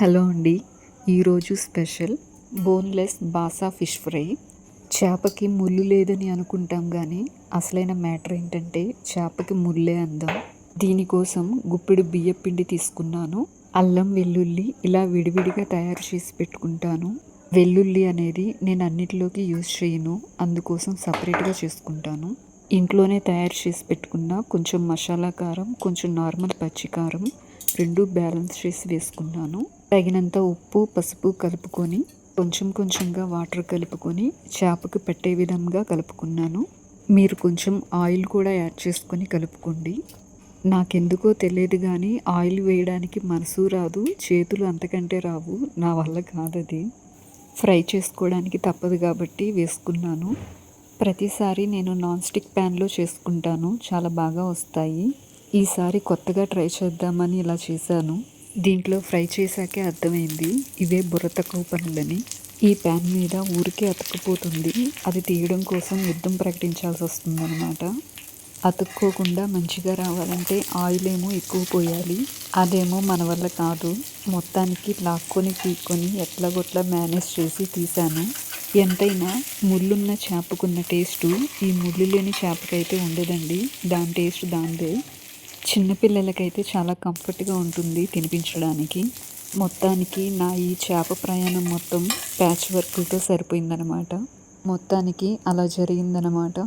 Hello అండి. ఈరోజు special boneless బాసా fish fry. చేపకి ముళ్ళు లేదని అనుకుంటాం కానీ అసలైన మ్యాటర్ ఏంటంటే చేపకి ముళ్ళే అందం. దీనికోసం గుప్పెడు బియ్యపిండి తీసుకున్నాను. అల్లం వెల్లుల్లి ఇలా విడివిడిగా తయారు చేసి పెట్టుకుంటాను. వెల్లుల్లి అనేది నేను అన్నిటిలోకి యూజ్ చేయను, అందుకోసం సపరేట్గా చేసుకుంటాను. ఇంట్లోనే తయారు చేసి పెట్టుకున్న కొంచెం మసాలా కారం, కొంచెం నార్మల్ పచ్చికారం రెండు బ్యాలెన్స్ చేసి వేసుకున్నాను. తగినంత ఉప్పు పసుపు కలుపుకొని కొంచెం కొంచెంగా వాటర్ కలుపుకొని చేపకు పెట్టే విధంగా కలుపుకున్నాను. మీరు కొంచెం ఆయిల్ కూడా యాడ్ చేసుకొని కలుపుకోండి. నాకెందుకో తెలియదు కానీ ఆయిల్ వేయడానికి మనసు రాదు, చేతులు అంతకంటే రావు. నా వల్ల కాదది. ఫ్రై చేసుకోవడానికి తప్పదు కాబట్టి వేసుకున్నాను. ప్రతిసారి నేను నాన్ స్టిక్ ప్యాన్లో చేసుకుంటాను, చాలా బాగా వస్తాయి. ఈసారి కొత్తగా ట్రై చేద్దామని ఇలా చేశాను. దీంట్లో ఫ్రై చేశాకే అర్థమైంది ఇవే బుర్ర తక్కువ పనులని. ఈ ప్యాన్ మీద ఊరికే అతుక్కుపోతుంది, అది తీయడం కోసం యుద్ధం ప్రకటించాల్సి వస్తుందన్నమాట. అతుక్కోకుండా మంచిగా రావాలంటే ఆయిల్ ఏమో ఎక్కువ పోయాలి, అదేమో మన వల్ల కాదు. మొత్తానికి లాక్కొని పీక్కొని ఎట్లాగొట్లా మేనేజ్ చేసి తీశాను. ఎంతైనా ముళ్ళున్న చేపకున్న టేస్టు ఈ ముళ్ళు లేని చేపకైతే ఉండదండి. దాని టేస్ట్ దాందే. చిన్నపిల్లలకైతే చాలా కంఫర్ట్గా ఉంటుంది తినిపించడానికి. మొత్తానికి నా ఈ చేప ప్రయాణం మొత్తం ప్యాచ్ వర్క్లతో సరిపోయిందనమాట. మొత్తానికి అలా జరిగిందనమాట.